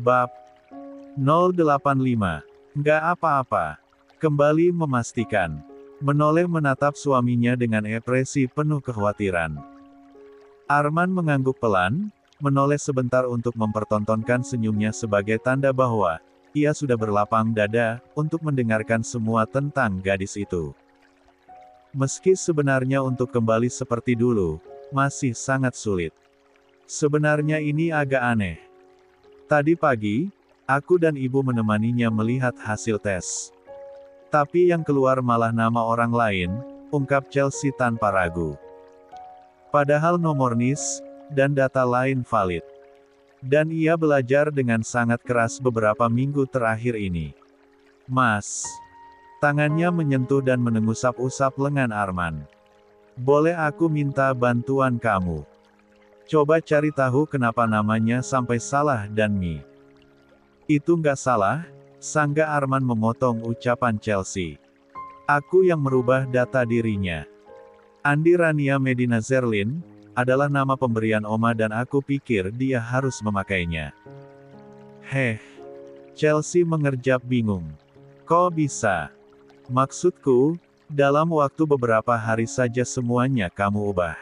Bab 085. Nggak apa-apa. Kembali memastikan. Menoleh menatap suaminya dengan ekspresi penuh kekhawatiran. Arman mengangguk pelan, menoleh sebentar untuk mempertontonkan senyumnya sebagai tanda bahwa ia sudah berlapang dada untuk mendengarkan semua tentang gadis itu. Meski sebenarnya untuk kembali seperti dulu, masih sangat sulit. Sebenarnya ini agak aneh. Tadi pagi, aku dan ibu menemaninya melihat hasil tes. Tapi yang keluar malah nama orang lain, ungkap Chelsea tanpa ragu. Padahal nomor NIS dan data lain valid. Dan ia belajar dengan sangat keras beberapa minggu terakhir ini. Mas. Tangannya menyentuh dan menengusap-usap lengan Arman. Boleh aku minta bantuan kamu? Coba cari tahu kenapa namanya sampai salah dan Mi. Itu nggak salah, sangga Arman memotong ucapan Chelsea. Aku yang merubah data dirinya. Andi Rania Medina Zerlin, adalah nama pemberian Oma dan aku pikir dia harus memakainya. Chelsea mengerjap bingung. Kok bisa? Maksudku, dalam waktu beberapa hari saja semuanya kamu ubah.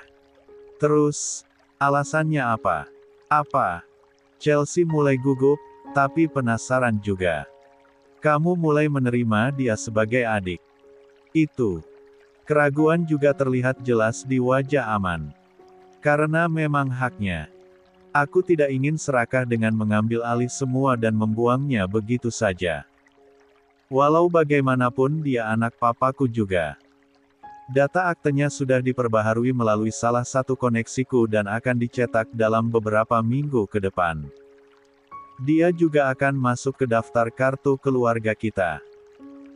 Terus, alasannya apa? Apa? Chelsea mulai gugup, tapi penasaran juga. Kamu mulai menerima dia sebagai adik. Itu. Keraguan juga terlihat jelas di wajah Aman. Karena memang haknya. Aku tidak ingin serakah dengan mengambil alih semua dan membuangnya begitu saja. Walau bagaimanapun dia anak papaku juga. Data aktenya sudah diperbaharui melalui salah satu koneksiku dan akan dicetak dalam beberapa minggu ke depan. Dia juga akan masuk ke daftar kartu keluarga kita.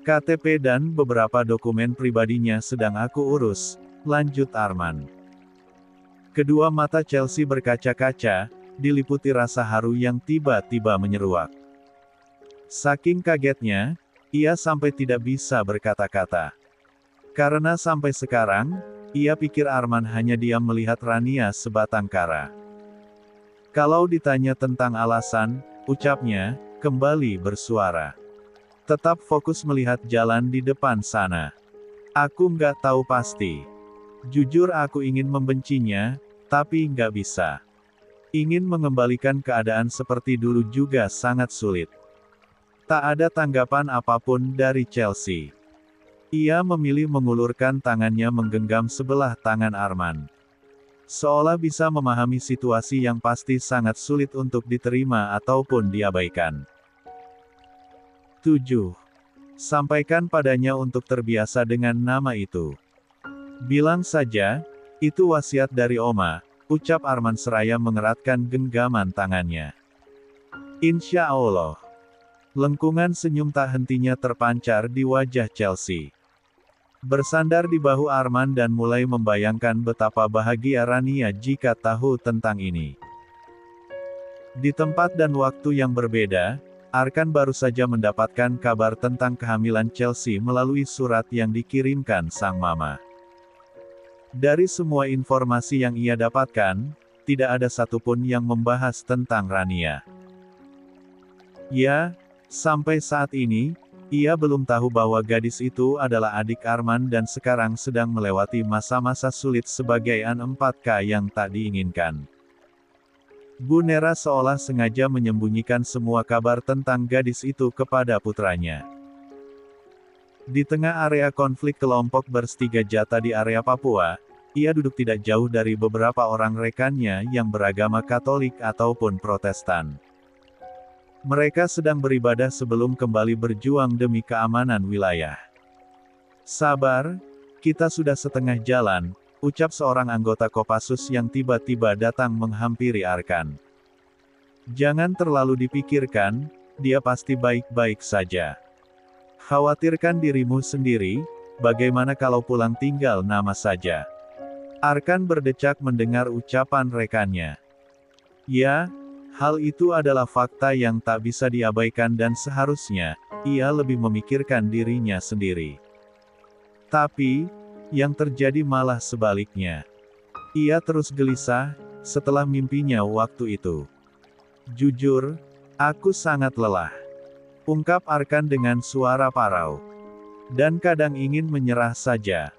KTP dan beberapa dokumen pribadinya sedang aku urus, lanjut Arman. Kedua mata Chelsea berkaca-kaca, diliputi rasa haru yang tiba-tiba menyeruak. Saking kagetnya, ia sampai tidak bisa berkata-kata. Karena sampai sekarang, ia pikir Arman hanya diam melihat Rania sebatang kara. Kalau ditanya tentang alasan, ucapnya, kembali bersuara. Tetap fokus melihat jalan di depan sana. Aku nggak tahu pasti. Jujur aku ingin membencinya, tapi nggak bisa. Ingin mengembalikan keadaan seperti dulu juga sangat sulit. Tak ada tanggapan apapun dari Chelsea. Ia memilih mengulurkan tangannya menggenggam sebelah tangan Arman. Seolah bisa memahami situasi yang pasti sangat sulit untuk diterima ataupun diabaikan. 7. Sampaikan padanya untuk terbiasa dengan nama itu. Bilang saja, itu wasiat dari Oma, ucap Arman seraya mengeratkan genggaman tangannya. Insya Allah. Lengkungan senyum tak hentinya terpancar di wajah Chelsea. Bersandar di bahu Arman dan mulai membayangkan betapa bahagia Rania jika tahu tentang ini. Di tempat dan waktu yang berbeda, Arkan baru saja mendapatkan kabar tentang kehamilan Chelsea melalui surat yang dikirimkan sang mama. Dari semua informasi yang ia dapatkan, tidak ada satupun yang membahas tentang Rania. Ya, sampai saat ini, ia belum tahu bahwa gadis itu adalah adik Arman dan sekarang sedang melewati masa-masa sulit sebagai anak 4K yang tak diinginkan. Bu Nera seolah sengaja menyembunyikan semua kabar tentang gadis itu kepada putranya. Di tengah area konflik kelompok bersenjata Jata di area Papua, ia duduk tidak jauh dari beberapa orang rekannya yang beragama Katolik ataupun Protestan. Mereka sedang beribadah sebelum kembali berjuang demi keamanan wilayah. Sabar, kita sudah setengah jalan, ucap seorang anggota Kopassus yang tiba-tiba datang menghampiri Arkan. Jangan terlalu dipikirkan, dia pasti baik-baik saja. Khawatirkan dirimu sendiri, bagaimana kalau pulang tinggal nama saja. Arkan berdecak mendengar ucapan rekannya. Ya, hal itu adalah fakta yang tak bisa diabaikan dan seharusnya, ia lebih memikirkan dirinya sendiri. Tapi, yang terjadi malah sebaliknya. Ia terus gelisah, setelah mimpinya waktu itu. Jujur, Aku sangat lelah. Ungkap Arkan dengan suara parau. Dan kadang ingin menyerah saja.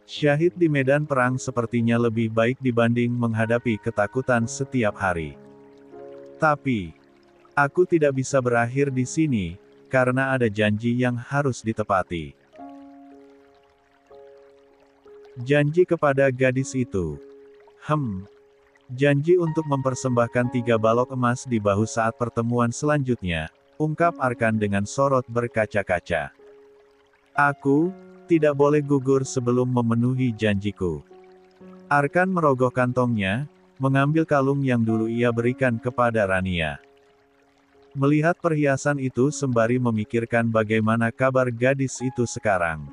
Syahid di medan perang sepertinya lebih baik dibanding menghadapi ketakutan setiap hari. Tapi, aku tidak bisa berakhir di sini, karena ada janji yang harus ditepati. Janji kepada gadis itu. Janji untuk mempersembahkan 3 balok emas di bahu saat pertemuan selanjutnya, ungkap Arkan dengan sorot berkaca-kaca. Aku tidak boleh gugur sebelum memenuhi janjiku. Arkan merogoh kantongnya, mengambil kalung yang dulu ia berikan kepada Rania. Melihat perhiasan itu sembari memikirkan bagaimana kabar gadis itu sekarang.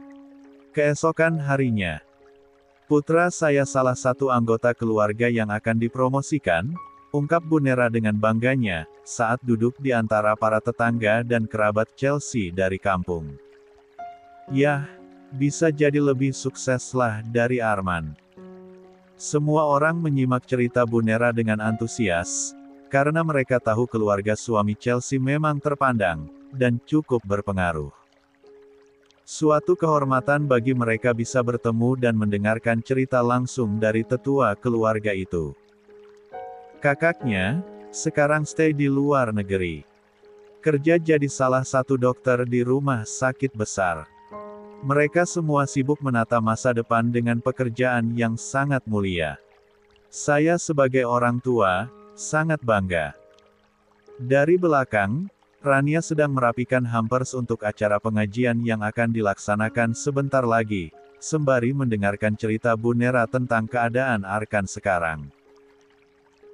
Keesokan harinya, putra saya salah satu anggota keluarga yang akan dipromosikan, ungkap Bu Nera dengan bangganya, saat duduk di antara para tetangga dan kerabat Chelsea dari kampung. Yah, bisa jadi lebih sukseslah dari Arman. Semua orang menyimak cerita Bu Nera dengan antusias, karena mereka tahu keluarga suami Chelsea memang terpandang, dan cukup berpengaruh. Suatu kehormatan bagi mereka bisa bertemu dan mendengarkan cerita langsung dari tetua keluarga itu. Kakaknya, sekarang stay di luar negeri. Kerja jadi salah satu dokter di rumah sakit besar. Mereka semua sibuk menata masa depan dengan pekerjaan yang sangat mulia. Saya sebagai orang tua, sangat bangga. Dari belakang, Rania sedang merapikan hampers untuk acara pengajian yang akan dilaksanakan sebentar lagi, sembari mendengarkan cerita Bu Nera tentang keadaan Arkan sekarang.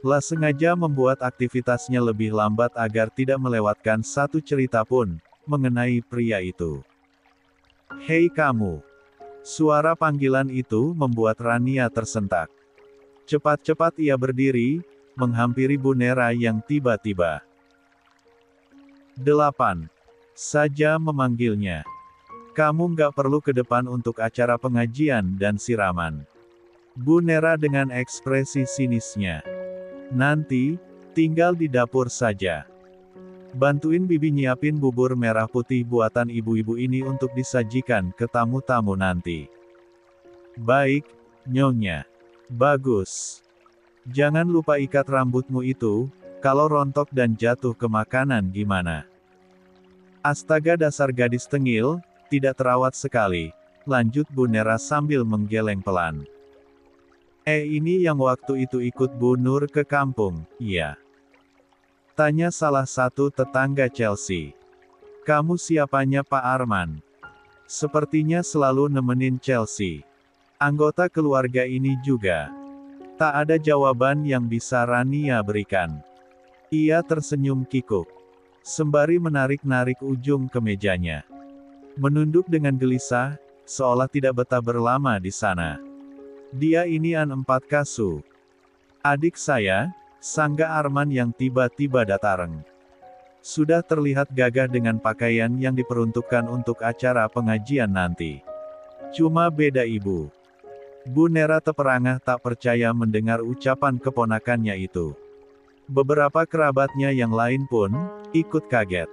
La sengaja membuat aktivitasnya lebih lambat agar tidak melewatkan satu cerita pun, mengenai pria itu. Hei kamu! Suara panggilan itu membuat Rania tersentak. Cepat-cepat ia berdiri, menghampiri Bu Nera yang tiba-tiba. 8. Saja memanggilnya. Kamu nggak perlu ke depan untuk acara pengajian dan siraman. Bu Nera dengan ekspresi sinisnya. Nanti, tinggal di dapur saja. Bantuin bibi nyiapin bubur merah putih buatan ibu-ibu ini untuk disajikan ke tamu-tamu nanti. Baik, Nyonya. Bagus. Jangan lupa ikat rambutmu itu, kalau rontok dan jatuh ke makanan gimana? Astaga dasar gadis tengil, tidak terawat sekali, lanjut Bu Nera sambil menggeleng pelan. Ini yang waktu itu ikut Bu Nur ke kampung, iya? Tanya salah satu tetangga Chelsea. Kamu siapanya Pak Arman? Sepertinya selalu nemenin Chelsea. Anggota keluarga ini juga. Tak ada jawaban yang bisa Rania berikan. Ia tersenyum kikuk. Sembari menarik-narik ujung kemejanya. Menunduk dengan gelisah, seolah tidak betah berlama di sana. Dia ini an 4 kasu. Adik saya, sangga Arman yang tiba-tiba datang. Sudah terlihat gagah dengan pakaian yang diperuntukkan untuk acara pengajian nanti. Cuma beda ibu. Bu Nera terperangah tak percaya mendengar ucapan keponakannya itu. Beberapa kerabatnya yang lain pun ikut kaget.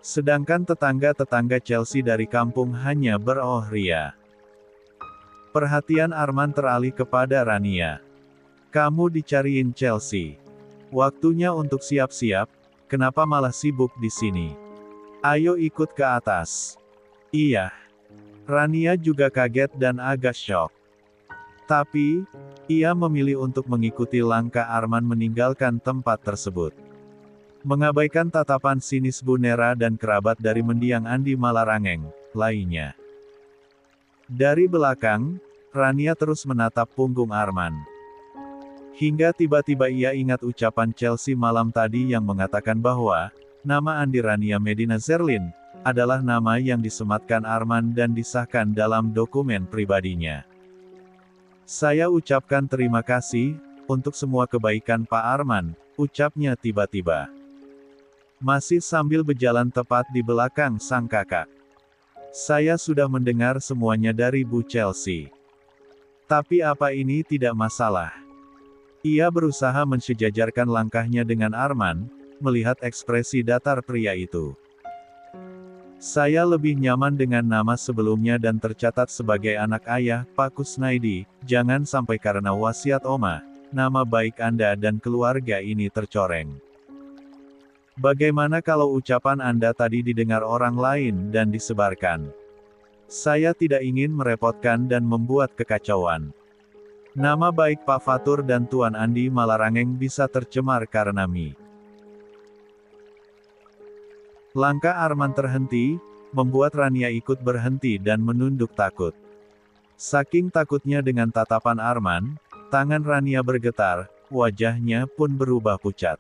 Sedangkan tetangga-tetangga Chelsea dari kampung hanya beroh ria. Perhatian Arman teralih kepada Rania. Kamu dicariin Chelsea. Waktunya untuk siap-siap, kenapa malah sibuk di sini? Ayo ikut ke atas. Iya. Rania juga kaget dan agak syok. Tapi, ia memilih untuk mengikuti langkah Arman meninggalkan tempat tersebut. Mengabaikan tatapan sinis Bu Nera dan kerabat dari mendiang Andi Malarangeng, lainnya. Dari belakang, Rania terus menatap punggung Arman. Hingga tiba-tiba ia ingat ucapan Chelsea malam tadi yang mengatakan bahwa, nama Andi Rania Medina Zerlin, adalah nama yang disematkan Arman dan disahkan dalam dokumen pribadinya. Saya ucapkan terima kasih, untuk semua kebaikan Pak Arman, ucapnya tiba-tiba. Masih sambil berjalan tepat di belakang sang kakak. Saya sudah mendengar semuanya dari Bu Chelsea. Tapi apa ini tidak masalah? Ia berusaha mensejajarkan langkahnya dengan Arman, melihat ekspresi datar pria itu. Saya lebih nyaman dengan nama sebelumnya dan tercatat sebagai anak ayah, Pak Kusnaidi. Jangan sampai karena wasiat Oma, nama baik Anda dan keluarga ini tercoreng. Bagaimana kalau ucapan Anda tadi didengar orang lain dan disebarkan? Saya tidak ingin merepotkan dan membuat kekacauan. Nama baik Pak Fatur dan Tuan Andi Malarangeng bisa tercemar karena Mi. Langkah Arman terhenti, membuat Rania ikut berhenti dan menunduk takut. Saking takutnya dengan tatapan Arman, tangan Rania bergetar, wajahnya pun berubah pucat.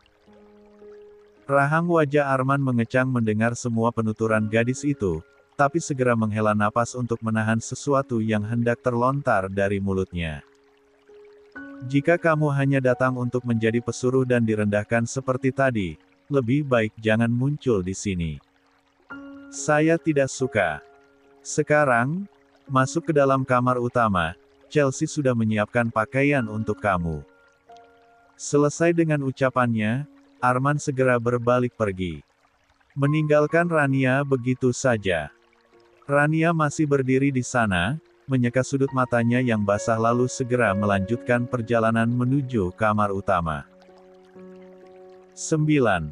Rahang wajah Arman mengecang mendengar semua penuturan gadis itu, tapi segera menghela napas untuk menahan sesuatu yang hendak terlontar dari mulutnya. Jika kamu hanya datang untuk menjadi pesuruh dan direndahkan seperti tadi, lebih baik jangan muncul di sini. Saya tidak suka. Sekarang, masuk ke dalam kamar utama, Chelsea sudah menyiapkan pakaian untuk kamu. Selesai dengan ucapannya, Arman segera berbalik pergi. Meninggalkan Rania begitu saja. Rania masih berdiri di sana, menyeka sudut matanya yang basah lalu segera melanjutkan perjalanan menuju kamar utama. 9.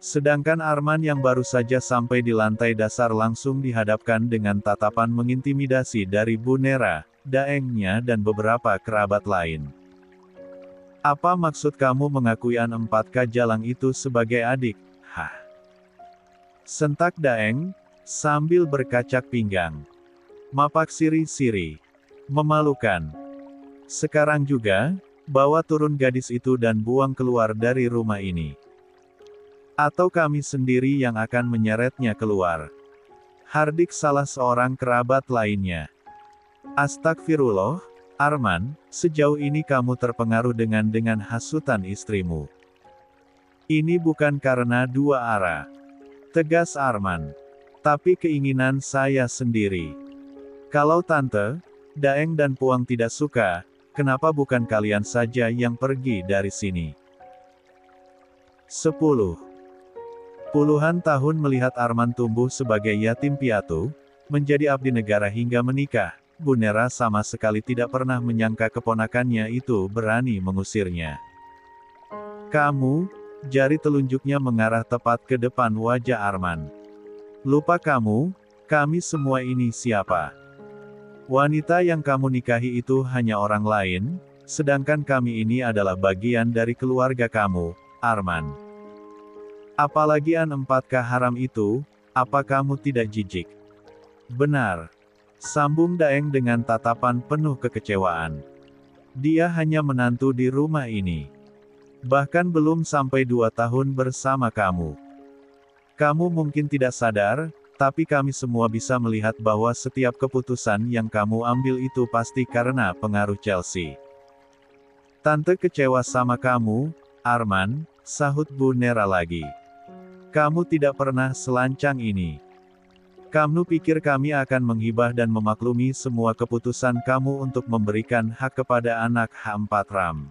Sedangkan Arman yang baru saja sampai di lantai dasar langsung dihadapkan dengan tatapan mengintimidasi dari Bu Nera, Daengnya dan beberapa kerabat lain. Apa maksud kamu mengakui An 4K Jalang itu sebagai adik? Hah? Sentak Daeng, sambil berkacak pinggang. Mapak siri-siri. Memalukan. Sekarang juga, bawa turun gadis itu dan buang keluar dari rumah ini. Atau kami sendiri yang akan menyeretnya keluar. Hardik salah seorang kerabat lainnya. Astagfirullah, Arman, sejauh ini kamu terpengaruh dengan hasutan istrimu. Ini bukan karena dua arah. Tegas Arman. Tapi keinginan saya sendiri. Kalau Tante, Daeng dan Puang tidak suka, kenapa bukan kalian saja yang pergi dari sini? 10. Puluhan tahun melihat Arman tumbuh sebagai yatim piatu, menjadi abdi negara hingga menikah, Bu Nera sama sekali tidak pernah menyangka keponakannya itu berani mengusirnya. Kamu, jari telunjuknya mengarah tepat ke depan wajah Arman. Lupa kamu, kami semua ini siapa? Wanita yang kamu nikahi itu hanya orang lain, sedangkan kami ini adalah bagian dari keluarga kamu, Arman. Apalagi An 4K haram itu, apa kamu tidak jijik? Benar. Sambung Daeng dengan tatapan penuh kekecewaan. Dia hanya menantu di rumah ini. Bahkan belum sampai 2 tahun bersama kamu. Kamu mungkin tidak sadar, tapi kami semua bisa melihat bahwa setiap keputusan yang kamu ambil itu pasti karena pengaruh Chelsea. Tante kecewa sama kamu, Arman, sahut Bu Nera lagi. Kamu tidak pernah selancang ini. Kamu pikir kami akan menghibah dan memaklumi semua keputusan kamu untuk memberikan hak kepada anak H4 Ram.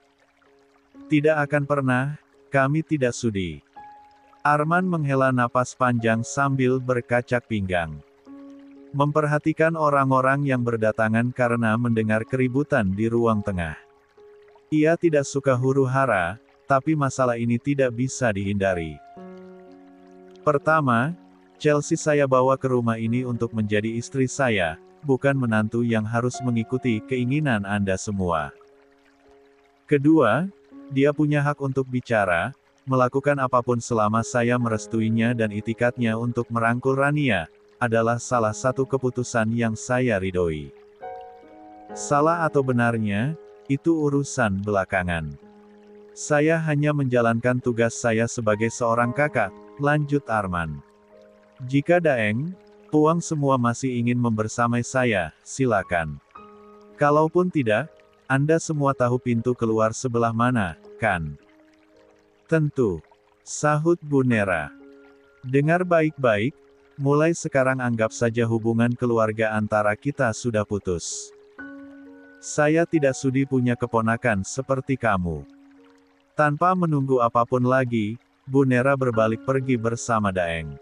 Tidak akan pernah, kami tidak sudi. Arman menghela napas panjang sambil berkacak pinggang. Memperhatikan orang-orang yang berdatangan karena mendengar keributan di ruang tengah. Ia tidak suka huru-hara, tapi masalah ini tidak bisa dihindari. Pertama, Chelsea saya bawa ke rumah ini untuk menjadi istri saya, bukan menantu yang harus mengikuti keinginan Anda semua. Kedua, dia punya hak untuk bicara, melakukan apapun selama saya merestuinya dan itikadnya untuk merangkul Rania, adalah salah satu keputusan yang saya ridhoi. Salah atau benarnya, itu urusan belakangan. Saya hanya menjalankan tugas saya sebagai seorang kakak, lanjut Arman. Jika Daeng, Puang semua masih ingin membersamai saya, silakan. Kalaupun tidak, Anda semua tahu pintu keluar sebelah mana, kan? Tentu. Sahut Bu Nera. Dengar baik-baik, mulai sekarang anggap saja hubungan keluarga antara kita sudah putus. Saya tidak sudi punya keponakan seperti kamu. Tanpa menunggu apapun lagi, Bu Nera berbalik pergi bersama Daeng.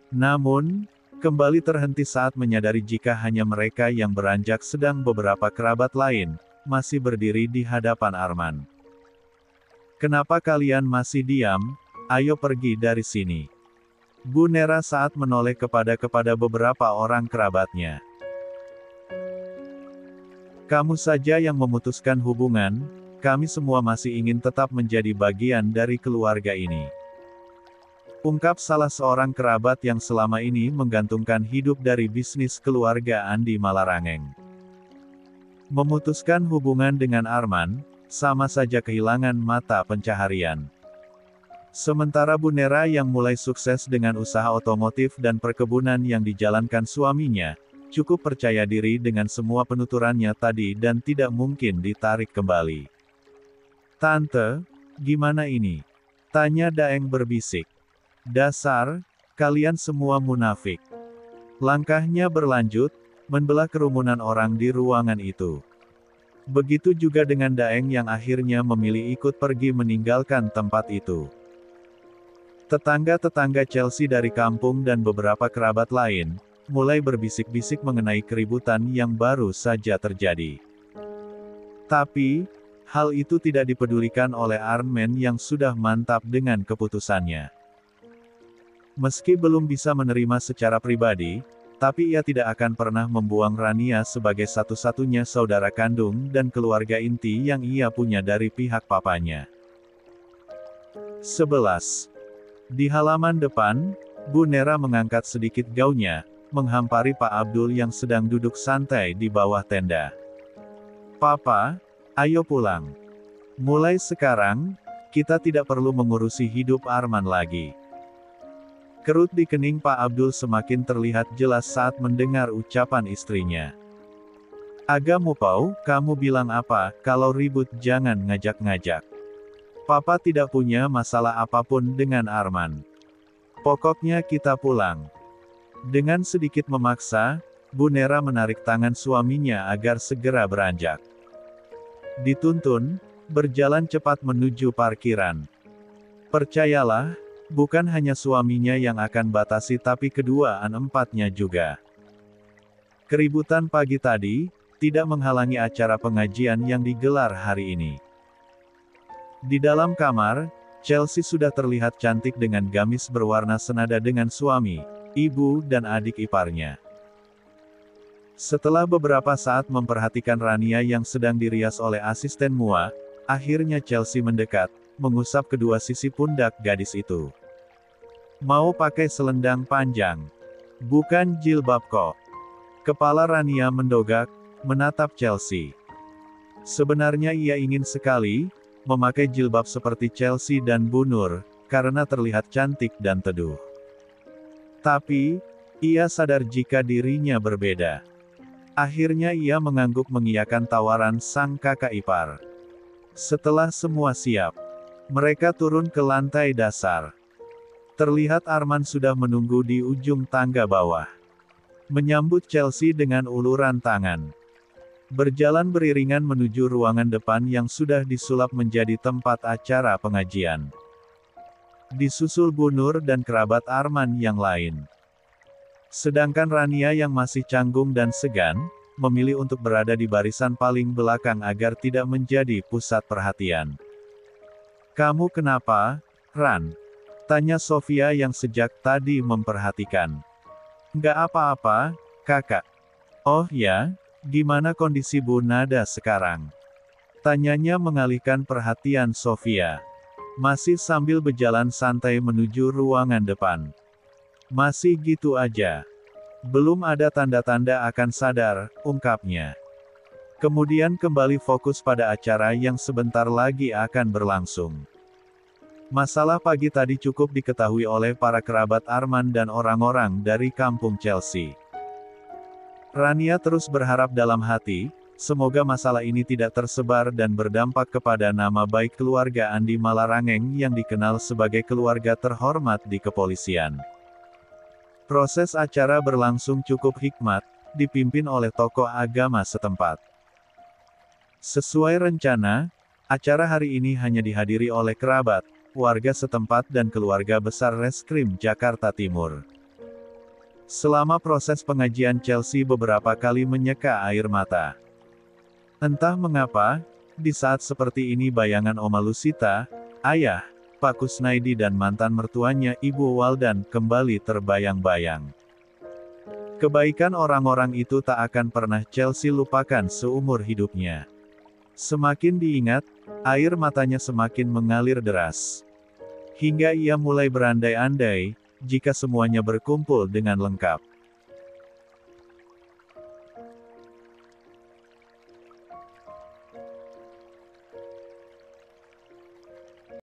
Namun, kembali terhenti saat menyadari jika hanya mereka yang beranjak sedang beberapa kerabat lain, masih berdiri di hadapan Arman. "Kenapa kalian masih diam? Ayo pergi dari sini." Bu Nera saat menoleh kepada beberapa orang kerabatnya. "Kamu saja yang memutuskan hubungan, kami semua masih ingin tetap menjadi bagian dari keluarga ini," ungkap salah seorang kerabat yang selama ini menggantungkan hidup dari bisnis keluarga Andi Malarangeng. Memutuskan hubungan dengan Arman, sama saja kehilangan mata pencaharian. Sementara Bu Nera yang mulai sukses dengan usaha otomotif dan perkebunan yang dijalankan suaminya, cukup percaya diri dengan semua penuturannya tadi dan tidak mungkin ditarik kembali. "Tante, gimana ini?" tanya Daeng berbisik. "Dasar, kalian semua munafik." Langkahnya berlanjut, membelah kerumunan orang di ruangan itu. Begitu juga dengan Daeng yang akhirnya memilih ikut pergi meninggalkan tempat itu. Tetangga-tetangga Chelsea dari kampung dan beberapa kerabat lain, mulai berbisik-bisik mengenai keributan yang baru saja terjadi. Tapi, hal itu tidak dipedulikan oleh Arman yang sudah mantap dengan keputusannya. Meski belum bisa menerima secara pribadi, tapi ia tidak akan pernah membuang Rania sebagai satu-satunya saudara kandung dan keluarga inti yang ia punya dari pihak papanya. 11. Di halaman depan, Bu Nera mengangkat sedikit gaunnya, menghampari Pak Abdul yang sedang duduk santai di bawah tenda. "Papa, ayo pulang. Mulai sekarang, kita tidak perlu mengurusi hidup Arman lagi." Kerut di kening Pak Abdul semakin terlihat jelas saat mendengar ucapan istrinya. "Agak mupau, kamu bilang apa, kalau ribut jangan ngajak-ngajak. Papa tidak punya masalah apapun dengan Arman. Pokoknya kita pulang." Dengan sedikit memaksa, Bu Nera menarik tangan suaminya agar segera beranjak. Dituntun, berjalan cepat menuju parkiran. Percayalah, bukan hanya suaminya yang akan batasi tapi kedua empatnya juga. Keributan pagi tadi, tidak menghalangi acara pengajian yang digelar hari ini. Di dalam kamar, Chelsea sudah terlihat cantik dengan gamis berwarna senada dengan suami, ibu dan adik iparnya. Setelah beberapa saat memperhatikan Rania yang sedang dirias oleh asisten Mua, akhirnya Chelsea mendekat, mengusap kedua sisi pundak gadis itu. "Mau pakai selendang panjang? Bukan jilbab kok." Kepala Rania mendogak, menatap Chelsea. Sebenarnya ia ingin sekali memakai jilbab seperti Chelsea dan Bu Nur, karena terlihat cantik dan teduh. Tapi, ia sadar jika dirinya berbeda. Akhirnya ia mengangguk mengiyakan tawaran sang kakak ipar. Setelah semua siap, mereka turun ke lantai dasar. Terlihat Arman sudah menunggu di ujung tangga bawah. Menyambut Chelsea dengan uluran tangan. Berjalan beriringan menuju ruangan depan yang sudah disulap menjadi tempat acara pengajian. Disusul Bu Nur dan kerabat Arman yang lain. Sedangkan Rania yang masih canggung dan segan, memilih untuk berada di barisan paling belakang agar tidak menjadi pusat perhatian. "Kamu kenapa, Ran?" tanya Sofia yang sejak tadi memperhatikan. "Nggak apa-apa, kakak." "Oh ya? Gimana kondisi Bu Nada sekarang?" tanyanya mengalihkan perhatian Sofia. Masih sambil berjalan santai menuju ruangan depan. "Masih gitu aja. Belum ada tanda-tanda akan sadar," ungkapnya. Kemudian kembali fokus pada acara yang sebentar lagi akan berlangsung. Masalah pagi tadi cukup diketahui oleh para kerabat Arman dan orang-orang dari kampung Chelsea. Rania terus berharap dalam hati, semoga masalah ini tidak tersebar dan berdampak kepada nama baik keluarga Andi Malarangeng yang dikenal sebagai keluarga terhormat di kepolisian. Proses acara berlangsung cukup hikmat, dipimpin oleh tokoh agama setempat. Sesuai rencana, acara hari ini hanya dihadiri oleh kerabat, warga setempat dan keluarga besar Reskrim Jakarta Timur. Selama proses pengajian Chelsea beberapa kali menyeka air mata. Entah mengapa, di saat seperti ini bayangan Oma Lusita, ayah, Pak Kusnaidi dan mantan mertuanya Ibu Waldan kembali terbayang-bayang. Kebaikan orang-orang itu tak akan pernah Chelsea lupakan seumur hidupnya. Semakin diingat, air matanya semakin mengalir deras. Hingga ia mulai berandai-andai, jika semuanya berkumpul dengan lengkap.